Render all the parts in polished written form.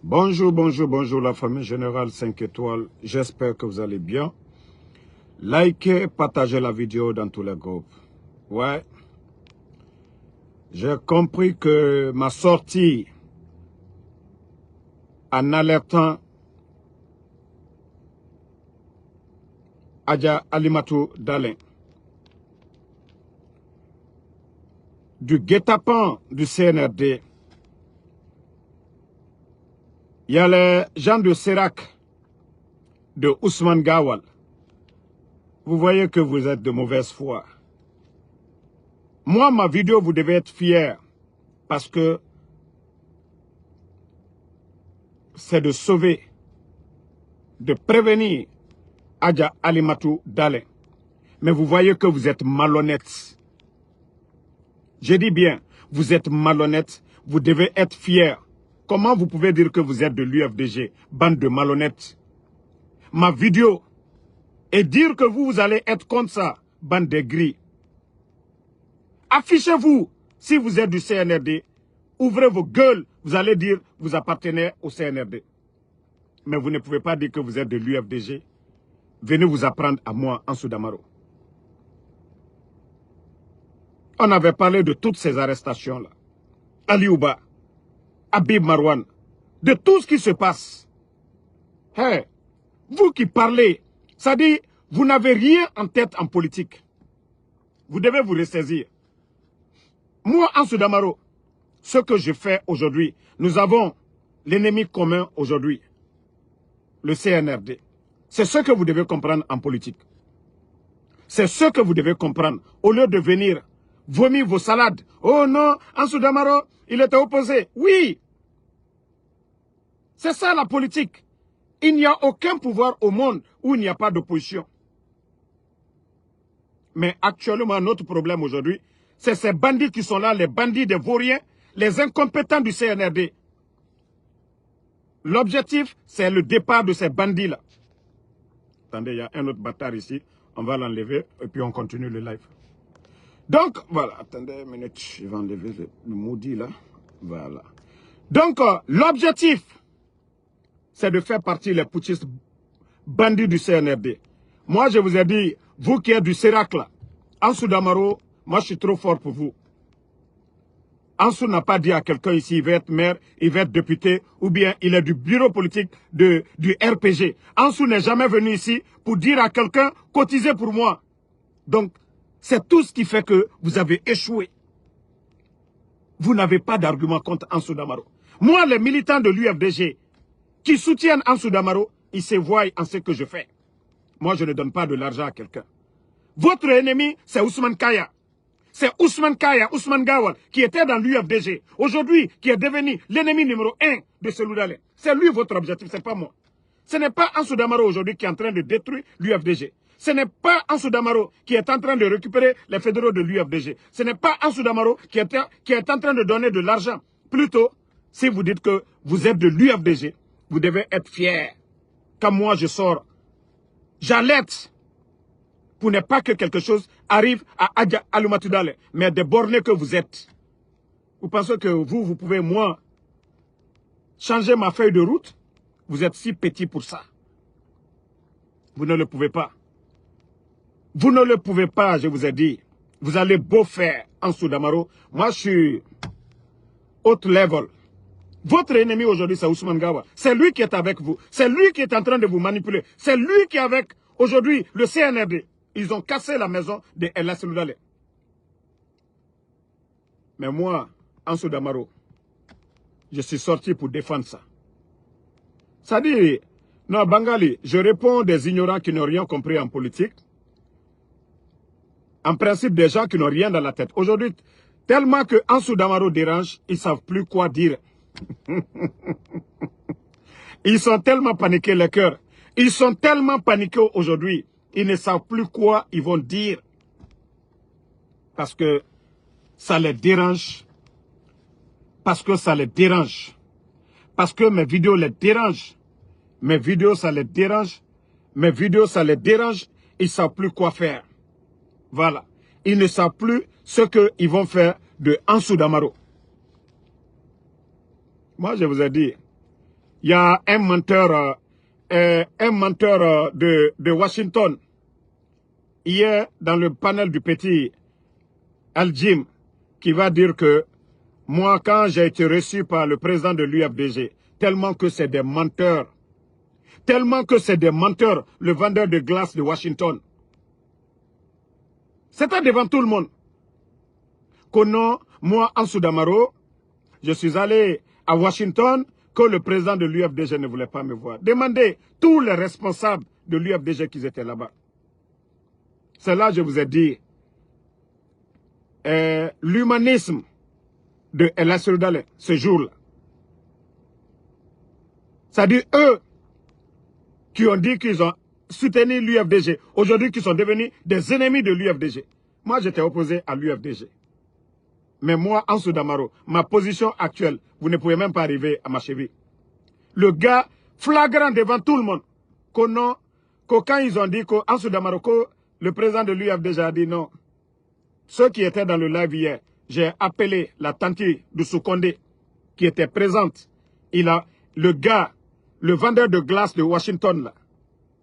Bonjour, bonjour, bonjour la famille générale 5 étoiles. J'espère que vous allez bien. Likez, partagez la vidéo dans tous les groupes. Ouais. J'ai compris que ma sortie en alertant Adja Alimatou Dalin du guet-apens du CNRD. Il y a les gens de Sérac, de Ousmane Gawal. Vous voyez que vous êtes de mauvaise foi. Moi, ma vidéo, vous devez être fiers parce que c'est de sauver, de prévenir Adja Alimatou Dalin. Mais vous voyez que vous êtes malhonnête. Je dis bien, vous êtes malhonnête, vous devez être fiers. Comment vous pouvez dire que vous êtes de l'UFDG, bande de malhonnêtes? Ma vidéo, et dire que vous allez être contre ça, bande de gris. Affichez-vous si vous êtes du CNRD. Ouvrez vos gueules, vous allez dire vous appartenez au CNRD. Mais vous ne pouvez pas dire que vous êtes de l'UFDG. Venez vous apprendre à moi, Ansou Damaro. On avait parlé de toutes ces arrestations-là. Ali Ouba, Habib Marwan, de tout ce qui se passe. Hey, vous qui parlez, ça dit, vous n'avez rien en tête en politique. Vous devez vous ressaisir. Moi, Ansou Damaro, ce que je fais aujourd'hui, nous avons l'ennemi commun aujourd'hui, le CNRD. C'est ce que vous devez comprendre en politique. C'est ce que vous devez comprendre. Au lieu de venir vomir vos salades. Oh non, Ansou Damaro, il était opposé. Oui. C'est ça la politique. Il n'y a aucun pouvoir au monde où il n'y a pas d'opposition. Mais actuellement, notre problème aujourd'hui, c'est ces bandits qui sont là, les bandits des vauriens, les incompétents du CNRD. L'objectif, c'est le départ de ces bandits-là. Attendez, il y a un autre bâtard ici. On va l'enlever et puis on continue le live. Donc, voilà. Attendez une minute. Je vais enlever le maudit là. Voilà. Donc, l'objectif, c'est de faire partie les putschistes bandits du CNRD. Moi, je vous ai dit, vous qui êtes du Sérac là, Ansou Damaro, moi je suis trop fort pour vous. Ansou n'a pas dit à quelqu'un ici, il va être maire, il va être député, ou bien il est du bureau politique du RPG. Ansou n'est jamais venu ici pour dire à quelqu'un, cotisez pour moi. Donc, c'est tout ce qui fait que vous avez échoué. Vous n'avez pas d'argument contre Ansou Damaro. Moi, les militants de l'UFDG qui soutiennent Ansou Damaro, ils se voient en ce que je fais. Moi, je ne donne pas de l'argent à quelqu'un. Votre ennemi, c'est Ousmane Kaya. C'est Ousmane Kaya, Ousmane Gawal, qui était dans l'UFDG. Aujourd'hui, qui est devenu l'ennemi numéro 1 de Cellou Dalein. C'est lui votre objectif, c'est pas moi. Ce n'est pas Ansou Damaro aujourd'hui qui est en train de détruire l'UFDG. Ce n'est pas Ansou Damaro qui est en train de récupérer les fédéraux de l'UFDG. Ce n'est pas Ansou Damaro qui est en train de donner de l'argent. Plutôt, si vous dites que vous êtes de l'UFDG, vous devez être fiers. Quand moi je sors, j'alerte pour ne pas que quelque chose arrive à Adja Alimatou Dalin. Mais des bornés que vous êtes. Vous pensez que vous pouvez, moi, changer ma feuille de route? Vous êtes si petit pour ça. Vous ne le pouvez pas. Vous ne le pouvez pas, je vous ai dit. Vous allez beau faire, Ansou Damaro. Moi, je suis haute level. Votre ennemi aujourd'hui, c'est Ousmane Gawal. C'est lui qui est avec vous. C'est lui qui est en train de vous manipuler. C'est lui qui est avec, aujourd'hui, le CNRD. Ils ont cassé la maison de El Cellou Dalein. Mais moi, Ansou Damaro, je suis sorti pour défendre ça. Ça dit, non, Bangali, je réponds des ignorants qui n'ont rien compris en politique. En principe, des gens qui n'ont rien dans la tête. Aujourd'hui, tellement que Ansou Damaro dérange, ils ne savent plus quoi dire. Ils sont tellement paniqués, les cœurs. Ils sont tellement paniqués aujourd'hui. Ils ne savent plus quoi ils vont dire. Parce que ça les dérange. Parce que ça les dérange. Parce que mes vidéos les dérangent. Mes vidéos, ça les dérange. Mes vidéos, ça les dérange. Ils ne savent plus quoi faire. Voilà. Ils ne savent plus ce qu'ils vont faire de Ansou Damaro. Moi, je vous ai dit, il y a un menteur de Washington, hier, dans le panel du petit Al-Jim, qui va dire que moi, quand j'ai été reçu par le président de l'UFDG, tellement que c'est des menteurs, le vendeur de glace de Washington, c'était devant tout le monde. Que non, moi, Ansou Damaro, je suis allé à Washington, que le président de l'UFDG ne voulait pas me voir. Demandez tous les responsables de l'UFDG qui étaient là-bas. C'est là que je vous ai dit, l'humanisme de El Assoudale, ce jour-là. C'est-à-dire eux qui ont dit qu'ils ont soutenu l'UFDG, aujourd'hui qui sont devenus des ennemis de l'UFDG. Moi, j'étais opposé à l'UFDG. Mais moi, Ansou Damaro, ma position actuelle, vous ne pouvez même pas arriver à ma cheville. Le gars, flagrant devant tout le monde, que quand ils ont dit qu'Ansou Damaro, que le président de l'UFDG a dit non. Ceux qui étaient dans le live hier, j'ai appelé la tante de Soukonde qui était présente. Le gars, le vendeur de glace de Washington, là,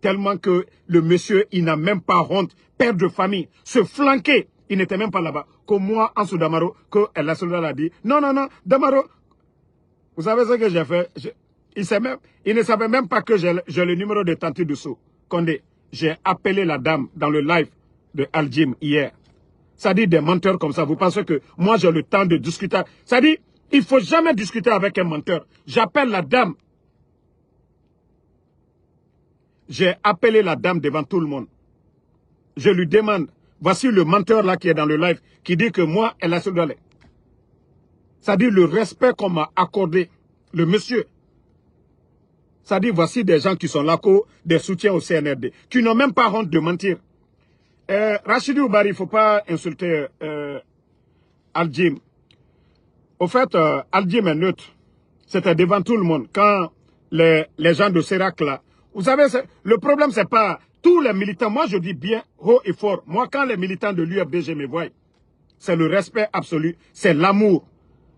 tellement que le monsieur, il n'a même pas honte, père de famille, se flanquer, il n'était même pas là-bas. Que moi, Ansou Damaro, que El Assoudale a dit, non, Damaro, vous savez ce que j'ai fait? Il ne savait même pas que j'ai le numéro de tante de Soukonde. J'ai appelé la dame dans le live de Al-Jim hier. Ça dit des menteurs comme ça. Vous pensez que moi j'ai le temps de discuter? Ça dit, il ne faut jamais discuter avec un menteur. J'appelle la dame. J'ai appelé la dame devant tout le monde. Je lui demande, voici le menteur là qui est dans le live, qui dit que moi, El Assoudale. Ça dit le respect qu'on m'a accordé, le monsieur. Ça dit, voici des gens qui sont là, des soutiens au CNRD, qui n'ont même pas honte de mentir. Rachidi Oubari, il ne faut pas insulter Al-Jim. Au fait, Al-Jim est neutre. C'était devant tout le monde. Quand les gens de Sérac, là, vous savez, le problème, c'est pas tous les militants. Moi, je dis bien haut et fort. Moi, quand les militants de l'UFDG me voient, c'est le respect absolu, c'est l'amour.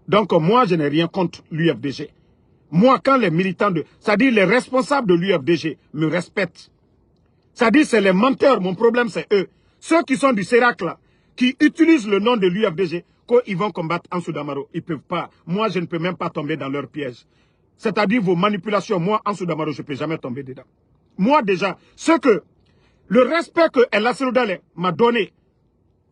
Donc, moi, je n'ai rien contre l'UFDG. Moi, quand les militants c'est-à-dire les responsables de l'UFDG me respectent. C'est-à-dire, c'est les menteurs. Mon problème, c'est eux. Ceux qui sont du Sérac, là, qui utilisent le nom de l'UFDG, quand ils vont combattre Ansou Damaro, ils ne peuvent pas. Moi, je ne peux même pas tomber dans leur piège. C'est-à-dire vos manipulations. Moi, Ansou Damaro, je ne peux jamais tomber dedans. Moi, déjà, le respect que El Assoudale m'a donné,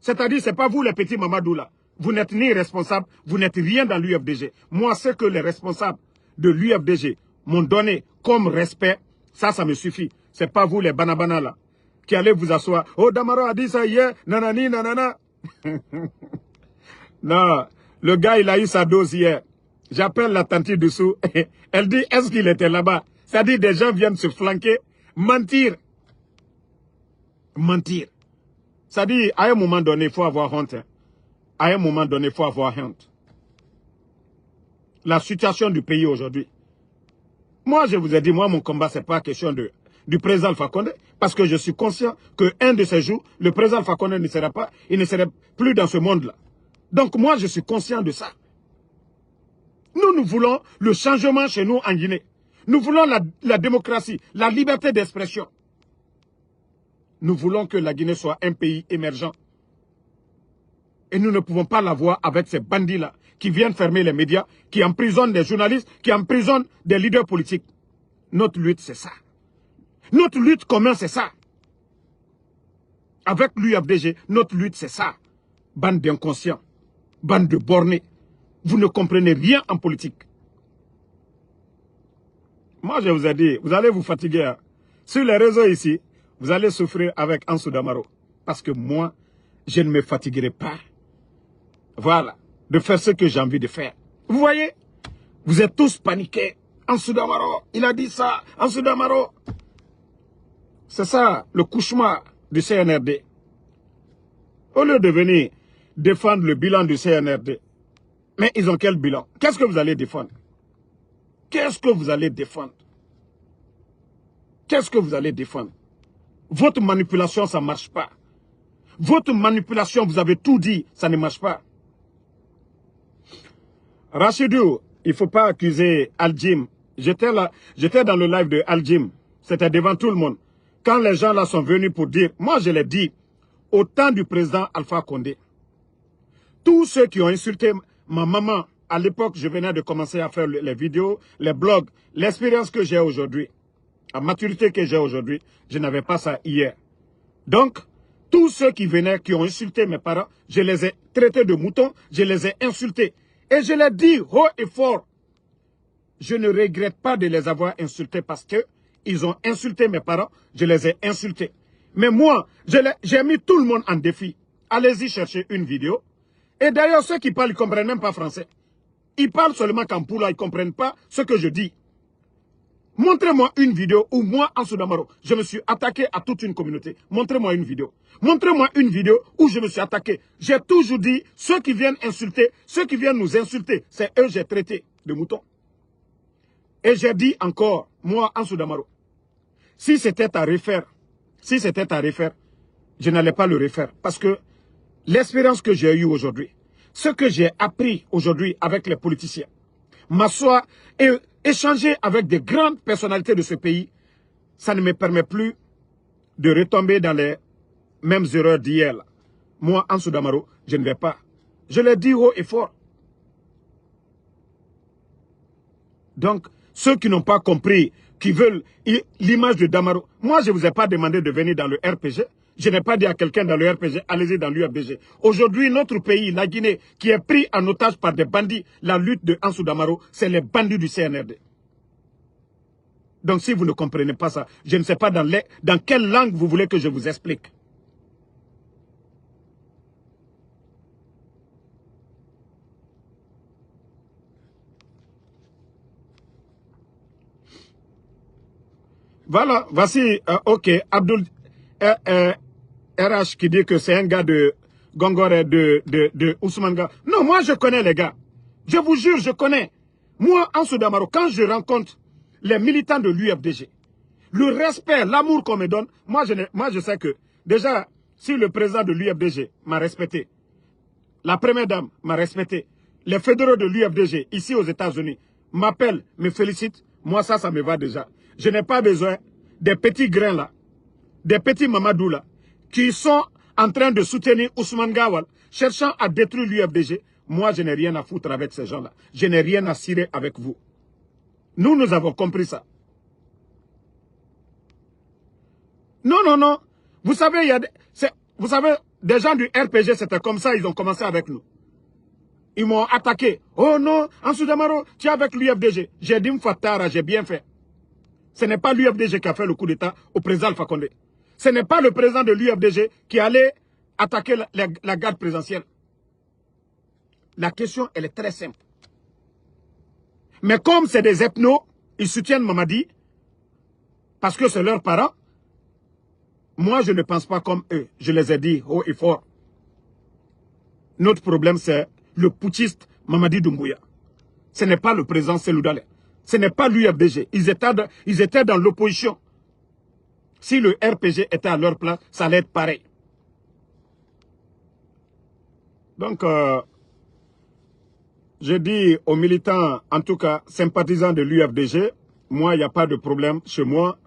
c'est-à-dire, ce n'est pas vous, les petits Mamadou, là. Vous n'êtes ni responsable, vous n'êtes rien dans l'UFDG. Moi, ce que les responsables de l'UFDG m'ont donné comme respect, ça me suffit. Ce n'est pas vous, les banabana, là, qui allez vous asseoir. Oh, Damaro a dit ça hier, nanani, nanana. Non, le gars, il a eu sa dose hier. J'appelle la tante dessous. Elle dit, est-ce qu'il était là-bas? C'est-à-dire, des gens viennent se flanquer, mentir. Mentir. C'est-à-dire, à un moment donné, il faut avoir honte. Hein. À un moment donné, il faut avoir honte. La situation du pays aujourd'hui. Moi, je vous ai dit, moi, mon combat, ce n'est pas question du président Alpha Condé, parce que je suis conscient qu'un de ces jours, le président Alpha Condé ne sera pas, il ne serait plus dans ce monde-là. Donc, moi, je suis conscient de ça. Nous voulons le changement chez nous en Guinée. Nous voulons la démocratie, la liberté d'expression. Nous voulons que la Guinée soit un pays émergent. Et nous ne pouvons pas l'avoir avec ces bandits-là qui viennent fermer les médias, qui emprisonnent des journalistes, qui emprisonnent des leaders politiques. Notre lutte, c'est ça. Notre lutte commune, c'est ça. Avec l'UFDG, notre lutte, c'est ça. Bande d'inconscients, bande de bornés. Vous ne comprenez rien en politique. Moi, je vous ai dit, vous allez vous fatiguer. Hein. Sur les réseaux ici, vous allez souffrir avec Ansou Damaro. Parce que moi, je ne me fatiguerai pas. Voilà, de faire ce que j'ai envie de faire. Vous voyez, vous êtes tous paniqués. Ansou Damaro, il a dit ça. Ansou Damaro. C'est ça, le cauchemar du CNRD. Au lieu de venir défendre le bilan du CNRD, mais ils ont quel bilan? Qu'est-ce que vous allez défendre? Qu'est-ce que vous allez défendre? Qu'est-ce que vous allez défendre? Votre manipulation, ça ne marche pas. Votre manipulation, vous avez tout dit, ça ne marche pas. Rachidou, il ne faut pas accuser Al-Jim J'étais là, j'étais dans le live de Al-Jim. C'était devant tout le monde. Quand les gens là sont venus pour dire, moi je l'ai dit, au temps du président Alpha Condé, tous ceux qui ont insulté ma maman, à l'époque, je venais de commencer à faire les vidéos, les blogs, l'expérience que j'ai aujourd'hui, la maturité que j'ai aujourd'hui, je n'avais pas ça hier. Donc, tous ceux qui venaient, qui ont insulté mes parents, je les ai traités de moutons, je les ai insultés. Et je l'ai dit haut et fort, je ne regrette pas de les avoir insultés parce que ils ont insulté mes parents, je les ai insultés. Mais moi, j'ai mis tout le monde en défi. Allez-y chercher une vidéo. Et d'ailleurs, ceux qui parlent, ils ne comprennent même pas français. Ils parlent seulement qu'en poula, ils ne comprennent pas ce que je dis. Montrez-moi une vidéo où moi, Ansou Damaro, je me suis attaqué à toute une communauté. Montrez-moi une vidéo. Montrez-moi une vidéo où je me suis attaqué. J'ai toujours dit, ceux qui viennent insulter, ceux qui viennent nous insulter, c'est eux que j'ai traités de moutons. Et j'ai dit encore, moi, Ansou Damaro, si c'était à refaire, je n'allais pas le refaire. Parce que l'expérience que j'ai eue aujourd'hui, ce que j'ai appris aujourd'hui avec les politiciens, m'asseoir et échanger avec des grandes personnalités de ce pays, ça ne me permet plus de retomber dans les mêmes erreurs d'hier. Moi, Ansou Damaro, je ne vais pas. Je l'ai dit haut et fort. Donc, ceux qui n'ont pas compris, qui veulent l'image de Damaro, moi, je ne vous ai pas demandé de venir dans le RPG. Je n'ai pas dit à quelqu'un dans le RPG, allez-y dans l'UFDG. Aujourd'hui, notre pays, la Guinée, qui est pris en otage par des bandits, la lutte de Ansou Damaro, c'est les bandits du CNRD. Donc si vous ne comprenez pas ça, je ne sais pas dans quelle langue vous voulez que je vous explique. Voilà, voici, ok, Abdul RH qui dit que c'est un gars de Gongore, de Ousmane Ga. Non, moi je connais les gars. Je vous jure, je connais. Moi, Ansou Damaro, quand je rencontre les militants de l'UFDG, le respect, l'amour qu'on me donne, moi je sais que, déjà, si le président de l'UFDG m'a respecté, la première dame m'a respecté, les fédéraux de l'UFDG, ici aux États-Unis, m'appellent, me félicitent, moi ça me va déjà. Je n'ai pas besoin des petits grains là, des petits mamadou là, qui sont en train de soutenir Ousmane Gawal, cherchant à détruire l'UFDG. Moi, je n'ai rien à foutre avec ces gens-là. Je n'ai rien à cirer avec vous. Nous avons compris ça. Non, non, non. Vous savez, vous savez, des gens du RPG, c'était comme ça, ils ont commencé avec nous. Ils m'ont attaqué. Oh non, Ansou Damaro, tu es avec l'UFDG. J'ai dit Mfatara, j'ai bien fait. Ce n'est pas l'UFDG qui a fait le coup d'État au président Alpha Condé. Ce n'est pas le président de l'UFDG qui allait attaquer la garde présidentielle. La question, elle est très simple. Mais comme c'est des ethnos, ils soutiennent Mamadi, parce que c'est leurs parents, moi, je ne pense pas comme eux. Je les ai dit haut et fort. Notre problème, c'est le putschiste Mamadi Doumbouya. Ce n'est pas le président Cellou Dalein. Ce n'est pas l'UFDG. Ils étaient dans l'opposition. Si le RPG était à leur place, ça allait être pareil. Donc, je dis aux militants, en tout cas sympathisants de l'UFDG, moi, il n'y a pas de problème chez moi.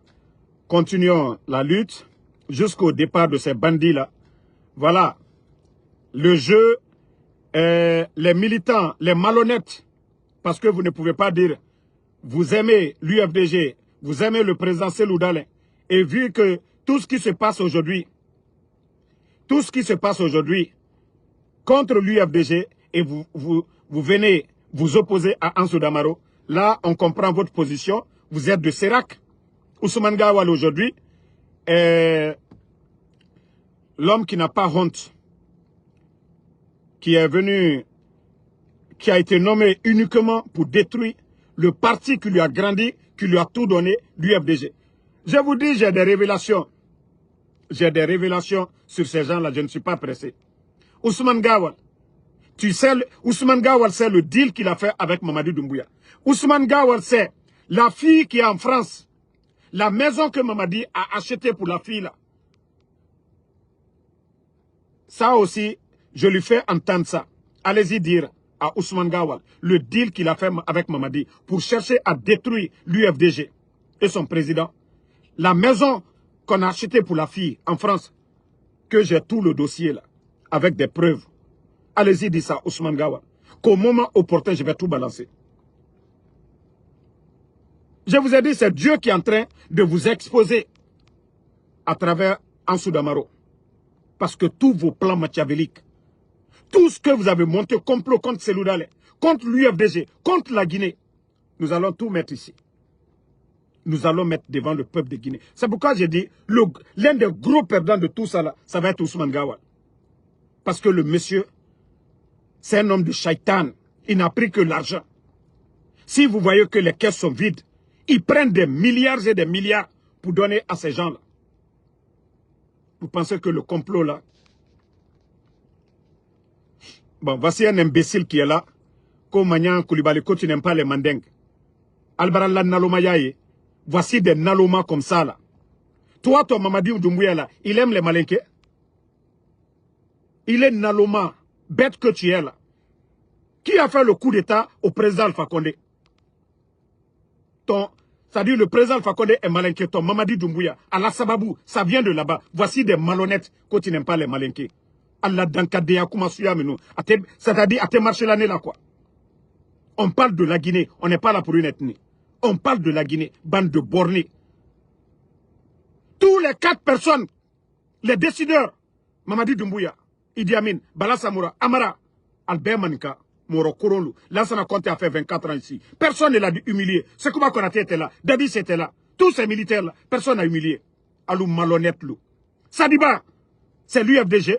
Continuons la lutte jusqu'au départ de ces bandits-là. Voilà. Le jeu, les militants, les malhonnêtes, parce que vous ne pouvez pas dire, vous aimez l'UFDG, vous aimez le président Cellou Dalein, et vu que tout ce qui se passe aujourd'hui, contre l'UFDG, et vous venez vous opposer à Ansou Damaro, là, on comprend votre position, vous êtes de Sérac. Ousmane Gawal aujourd'hui, l'homme qui n'a pas honte, qui est venu, qui a été nommé uniquement pour détruire le parti qui lui a grandi, qui lui a tout donné, l'UFDG. Je vous dis, j'ai des révélations. J'ai des révélations sur ces gens-là, je ne suis pas pressé. Ousmane Gawal, Ousmane Gawal, c'est le deal qu'il a fait avec Mamadi Doumbouya. Ousmane Gawal, c'est la fille qui est en France. La maison que Mamadi a achetée pour la fille là. Ça aussi, je lui fais entendre ça. Allez-y dire à Ousmane Gawal, le deal qu'il a fait avec Mamadi pour chercher à détruire l'UFDG et son président. La maison qu'on a achetée pour la fille en France, que j'ai tout le dossier là, avec des preuves. Allez-y, dis ça, Ousmane Gawal. Qu'au moment opportun, je vais tout balancer. Je vous ai dit, c'est Dieu qui est en train de vous exposer à travers Ansou Damaro. Parce que tous vos plans machiavéliques, tout ce que vous avez monté, complot contre Seloudalé, contre l'UFDG, contre la Guinée, nous allons tout mettre ici. Nous allons mettre devant le peuple de Guinée. C'est pourquoi j'ai dit, l'un des gros perdants de tout ça, là, ça va être Ousmane Gawal. Parce que le monsieur, c'est un homme de shaitan. Il n'a pris que l'argent. Si vous voyez que les caisses sont vides, ils prennent des milliards et des milliards pour donner à ces gens-là. Vous pensez que le complot là... Bon, voici un imbécile qui est là. Komagnan Koulibaly, tu n'aimes pas les mandingues. Albarala Naloma Yaye. Voici des Naloma comme ça là. Toi, ton Mamadi Doumbouya là, il aime les malinqués. Il est Naloma, bête que tu es là. Qui a fait le coup d'état au président Alpha Condé? C'est-à-dire le président Alpha Condé est malinqué. Ton Mamadi Doumbouya, Allah Sababou, ça vient de là-bas. Voici des malhonnêtes quand tu n'aimes pas les malinqués. Allah Dankadea Koumasuya Menou. C'est-à-dire à te marcher l'année là quoi. On parle de la Guinée, on n'est pas là pour une ethnie. On parle de la Guinée, bande de bornés. Tous les 4 personnes, les décideurs, Mamadi Doumbouya, Idi Amin, Bala Samoura, Amara, Albert Manika, Moro Korolu, Lansana Conté a fait 24 ans ici. Personne ne l'a humilié. Sekouba Konaté était là, Dadis était là. Tous ces militaires là, personne n'a humilié. Alou malhonnête lou. Sadiba, c'est l'UFDG.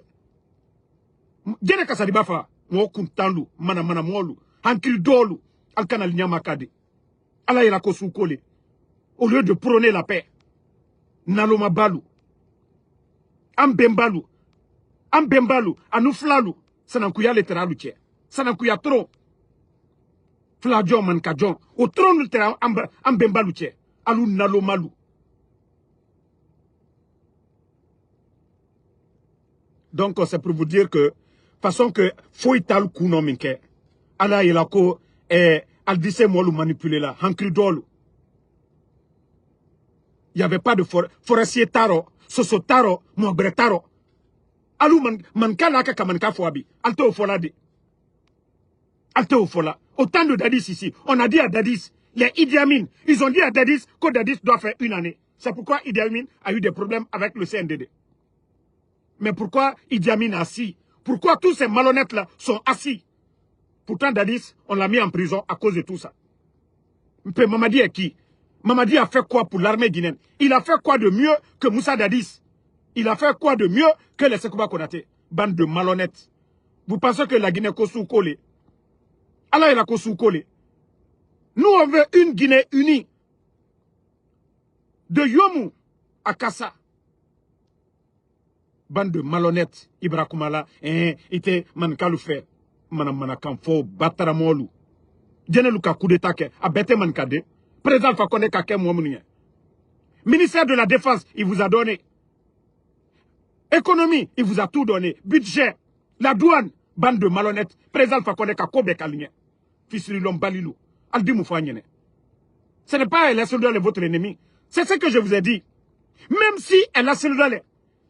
Djeneka Sadiba fa, Mo Kuntanlu, Mana Molu, Hankil Dolu, Alkanal Nyamakade. Allah ira Kosoukole. Au lieu de prôner la paix. Naloma Balou. Ambembalu. Ambembalu. Anouflalou. Sanankouya littéralu tche. Sanankouya trop. Fladjon mankadjon. Au tron littéral ambembalu tche. Alou nalomalou. Donc c'est pour vous dire que façon que faut ital kouno minke. Allah ira ko al dise molu manipuler là. Hankri dolu. Il n'y avait pas de forestier taro, soso taro, mobre taro. Alou mankala kaka manka fwabi. Alte au fola de. Alte au fola. Autant de Dadis ici. On a dit à Dadis, les Idi Amin, ils ont dit à Dadis que Dadis doit faire 1 année. C'est pourquoi Idi Amin a eu des problèmes avec le CNDD. Mais pourquoi Idi Amin est assis? Pourquoi tous ces malhonnêtes là sont assis? Pourtant Dadis, on l'a mis en prison à cause de tout ça. Mais Mamadi est qui? Mamadi a fait quoi pour l'armée guinéenne? Il a fait quoi de mieux que Moussa Dadis? Il a fait quoi de mieux que les Sekouba Konaté? Bande de malhonnêtes. Vous pensez que la Guinée Kossou Kole? Allah il a Kossou Kole. Nous on veut une Guinée unie. De Yomou à Kassa. Bande de malhonnêtes. Ibra Koumala. Ite mankalou fait. Manamanakamfo Bataramolu. Djeneluka coup d'état ke. A bete mankade. Président Fakonde Kake Mouamounien. Ministère de la Défense, il vous a donné. Économie, il vous a tout donné. Budget, la douane, bande de malhonnêtes. Président Fakonde Kakobe Kalinien. Fisri Lombalilou. Aldi Moufanyene. Ce n'est pas El Seloudalé votre ennemi. C'est ce que je vous ai dit. Même si El Seloudalé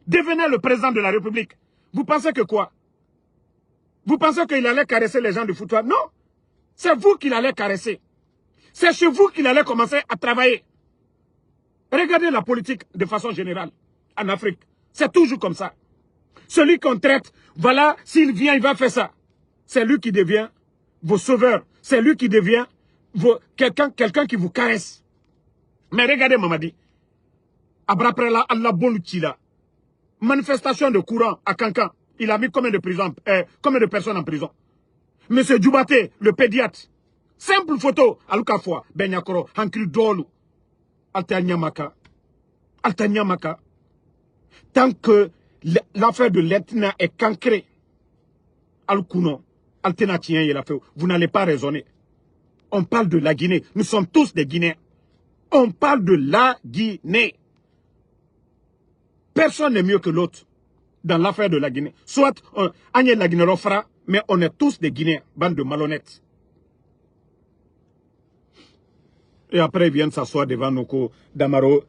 devenait le président de la République, vous pensez que quoi? Vous pensez qu'il allait caresser les gens du foutoir? Non. C'est vous qu'il allait caresser. C'est chez vous qu'il allait commencer à travailler. Regardez la politique de façon générale en Afrique. C'est toujours comme ça. Celui qu'on traite, voilà, s'il vient, il va faire ça. C'est lui qui devient vos sauveurs. C'est lui qui devient quelqu'un qui vous caresse. Mais regardez Mamadi. Abraprela Allah Boluchila. Manifestation de courant à Kankan. Il a mis combien de personnes en prison? Monsieur Djoubaté, le pédiatre. Simple photo, Alukafwa, Benyakoro, Hankri Dolu, Altanyamaka. Altanyamaka. Tant que l'affaire de l'Etna est cancrée, Alkuno, Altenatien, il a fait, vous n'allez pas raisonner. On parle de la Guinée. Nous sommes tous des Guinéens. On parle de la Guinée. Personne n'est mieux que l'autre dans l'affaire de la Guinée. Soit, Agnès la Guinée Rofra, Mais on est tous des Guinéens, bande de malhonnêtes. Et après, ils viennent s'asseoir devant Noko, Damaro,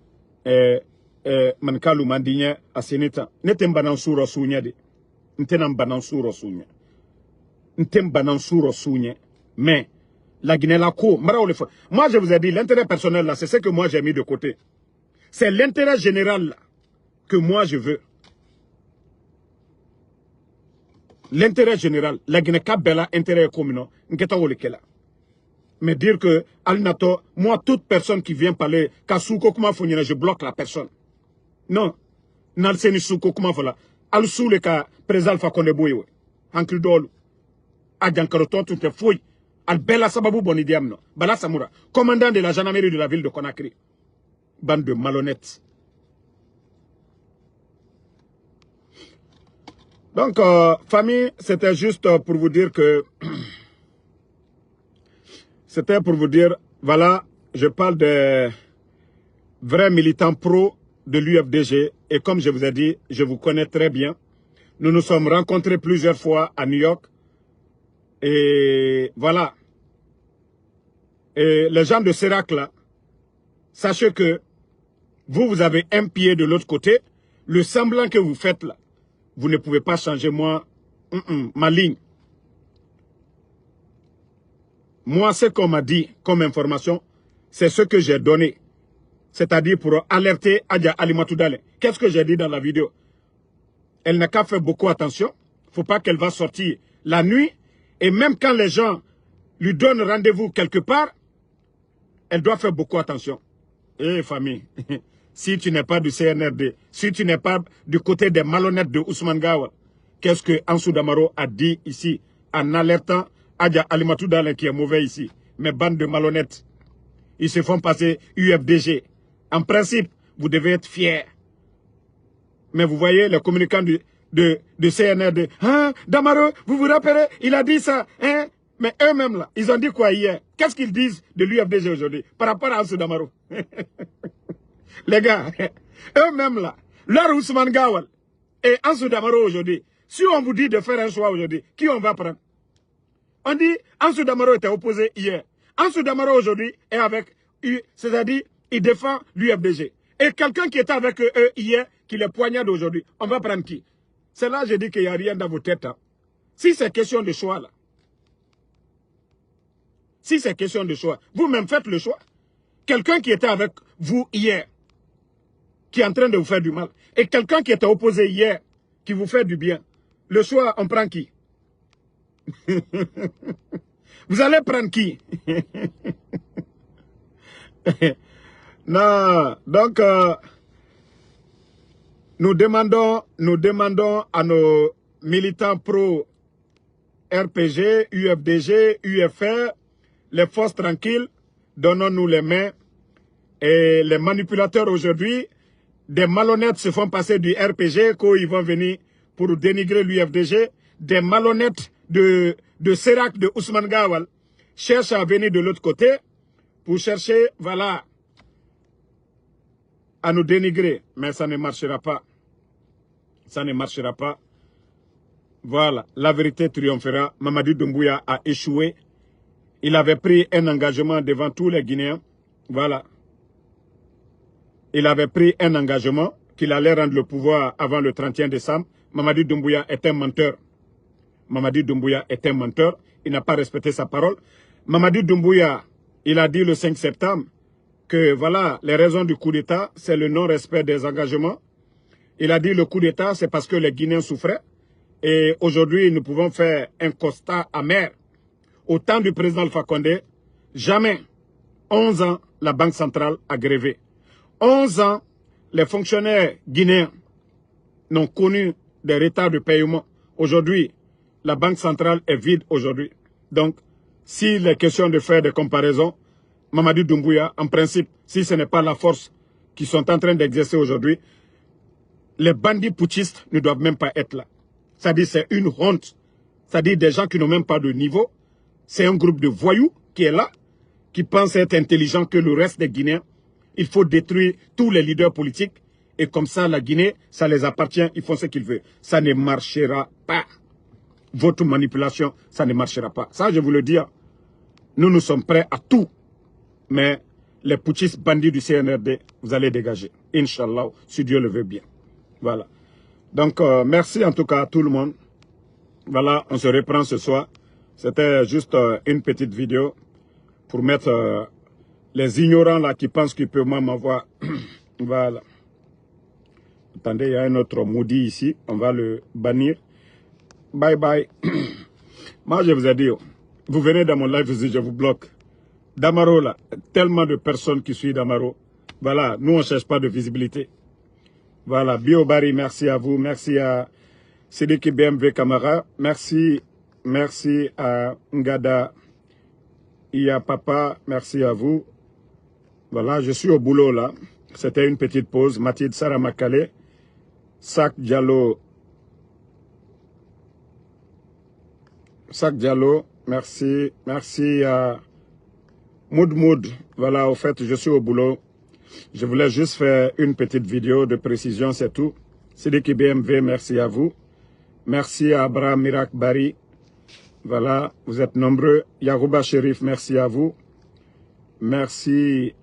Mankalu Mandigne, Asenita. N'était pas souro sounya de. N'était pas souro sounya. N'était pas souro sounya. Mais, la Guinée, la cour, moi je vous ai dit, l'intérêt personnel là, c'est ce que moi j'ai mis de côté. C'est l'intérêt général là, que moi je veux. L'intérêt général, la Guinée Kabela, intérêt commun, n'keta wolekela. Mais dire que, Alinato, moi, toute personne qui vient parler, Kasuko kuma fonyena, je bloque la personne. Non. Nalseni suko kuma fola. Al soule ka présal fa konde boye. Hankil dolu. Adjankaroton tout est fouille. Al bella sababu boni diamno. Bala Samoura, commandant de la gendarmerie de la ville de Conakry. Bande de malhonnêtes. Donc, famille, c'était juste pour vous dire que... C'était pour vous dire, voilà, je parle des vrais militants pro de l'UFDG. Et comme je vous ai dit, je vous connais très bien. Nous nous sommes rencontrés plusieurs fois à New York. Et voilà. Et les gens de Serac, là, sachez que vous avez un pied de l'autre côté. Le semblant que vous faites, là, vous ne pouvez pas changer ma ligne. Moi, ce qu'on m'a dit comme information, c'est ce que j'ai donné. C'est-à-dire pour alerter Adja Alimatou Dale. Qu'est-ce que j'ai dit dans la vidéo? Elle n'a qu'à faire beaucoup attention. Il ne faut pas qu'elle va sortir la nuit. Et même quand les gens lui donnent rendez-vous quelque part, elle doit faire beaucoup attention. Eh famille, si tu n'es pas du CNRD, si tu n'es pas du côté des malhonnêtes de Ousmane Gawal, qu'est-ce que Ansou Damaro a dit ici en alertant Adja Alimatou Dale qui est mauvais ici? Mais bande de malhonnêtes, ils se font passer UFDG. En principe, vous devez être fiers. Mais vous voyez les communicants de CNRD. Hein, Damaro, vous vous rappelez, il a dit ça. Hein? Mais eux-mêmes là, ils ont dit quoi hier? Qu'est-ce qu'ils disent de l'UFDG aujourd'hui par rapport à Ansou Damaro? Les gars, eux-mêmes là, leur Ousmane Gawal et Ansou Damaro aujourd'hui, si on vous dit de faire un choix aujourd'hui, qui on va prendre? On dit, Ansou Damaro était opposé hier. Ansou Damaro aujourd'hui est avec eux, c'est-à-dire, il défend l'UFDG. Et quelqu'un qui était avec eux hier, qui les poignarde aujourd'hui, on va prendre qui? C'est là que je dis qu'il n'y a rien dans vos têtes. Hein. Si c'est question de choix là, si c'est question de choix, vous-même faites le choix. Quelqu'un qui était avec vous hier, qui est en train de vous faire du mal, et quelqu'un qui était opposé hier, qui vous fait du bien, le choix, on prend qui? Vous allez prendre qui? Non, donc nous demandons à nos militants pro RPG, UFDG, UFR, les forces tranquilles, donnons-nous les mains. Et les manipulateurs aujourd'hui, des malhonnêtes se font passer du RPG, qu'ils vont venir pour dénigrer l'UFDG. Des malhonnêtes de Serac, de Ousmane Gawal, cherchent à venir de l'autre côté pour chercher, voilà, à nous dénigrer. Mais ça ne marchera pas. Ça ne marchera pas. Voilà, la vérité triomphera. Mamadi Doumbouya a échoué. Il avait pris un engagement devant tous les Guinéens. Voilà. Il avait pris un engagement qu'il allait rendre le pouvoir avant le 31 décembre. Mamadi Doumbouya est un menteur. Mamadi Doumbouya est un menteur. Il n'a pas respecté sa parole. Mamadi Doumbouya, il a dit le 5 septembre que voilà, les raisons du coup d'État, c'est le non-respect des engagements. Il a dit le coup d'État, c'est parce que les Guinéens souffraient. Et aujourd'hui, nous pouvons faire un constat amer. Au temps du président Alpha Condé, jamais, 11 ans, la Banque centrale a grévé. 11 ans, les fonctionnaires guinéens n'ont connu des retards de paiement. Aujourd'hui, la Banque centrale est vide aujourd'hui. Donc, s'il est question de faire des comparaisons, Mamadi Doumbouya, en principe, si ce n'est pas la force qu'ils sont en train d'exercer aujourd'hui, les bandits putschistes ne doivent même pas être là. C'est-à-dire c'est une honte. C'est-à-dire des gens qui n'ont même pas de niveau. C'est un groupe de voyous qui est là, qui pense être intelligent que le reste des Guinéens. Il faut détruire tous les leaders politiques. Et comme ça, la Guinée, ça les appartient, ils font ce qu'ils veulent. Ça ne marchera pas. votre manipulation, ça ne marchera pas. Ça, je vous le dis, nous sommes prêts à tout. Mais les putschistes bandits du CNRD, vous allez dégager. Inch'Allah, si Dieu le veut bien. Voilà. Donc, merci en tout cas à tout le monde. Voilà, on se reprend ce soir. C'était juste une petite vidéo pour mettre les ignorants là qui pensent qu'ils peuvent m'avoir. Voilà. Attendez, il y a un autre maudit ici. On va le bannir. Bye bye. Moi, je vous ai dit, vous venez dans mon live, je vous bloque. Damaro, là, tellement de personnes qui suivent Damaro. Voilà, nous, on ne cherche pas de visibilité. Voilà, Biobari, merci à vous. Merci à Sidiki BMW Camara. Merci à Ngada Iya Papa. Merci à vous. Voilà, je suis au boulot, là. C'était une petite pause. Mathilde Saramakale. Sak Diallo. Sak Diallo, merci. Merci à Moud. Voilà, au fait, je suis au boulot. Je voulais juste faire une petite vidéo de précision, c'est tout. Sidiki BMW, merci à vous. Merci à Abraham Mirak Bari. Voilà, vous êtes nombreux. Yarouba Sherif, merci à vous. Merci.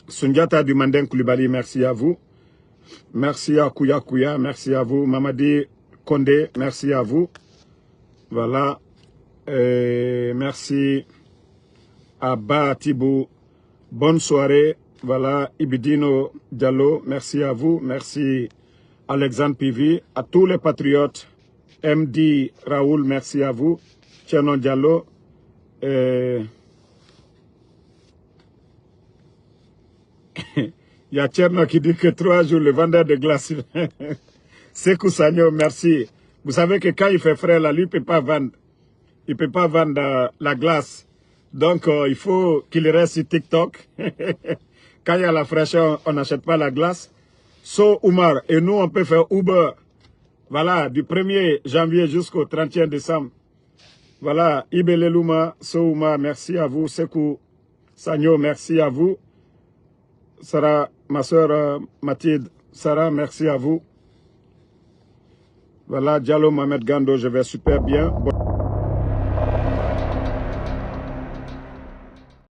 Sundiata du Mandin Koulibaly, merci à vous. Merci à Kouya, merci à vous. Mamadi Kondé, merci à vous. Voilà. Et merci à Batibou. Bonne soirée. Voilà. Ibidino Diallo, merci à vous. Merci Alexandre Pivi. À tous les patriotes. MD Raoul, merci à vous. Tcherno Diallo. Il y a Tcherno qui dit que 3 jours, le vendeur de glace. Sekou Sagno, merci. Vous savez que quand il fait frais, là, lui, il ne peut pas vendre. Il ne peut pas vendre la glace. Donc, il faut qu'il reste sur TikTok. Quand il y a la fraîcheur, on n'achète pas la glace. So Oumar, et nous, on peut faire Uber. Voilà, du 1er janvier jusqu'au 31 décembre. Voilà, Ibelelouma, So Oumar, merci à vous. Sekou Sagno, merci à vous. Sarah, ma soeur Mathilde, Sarah, merci à vous. Voilà, Diallo Mohamed Gando, je vais super bien.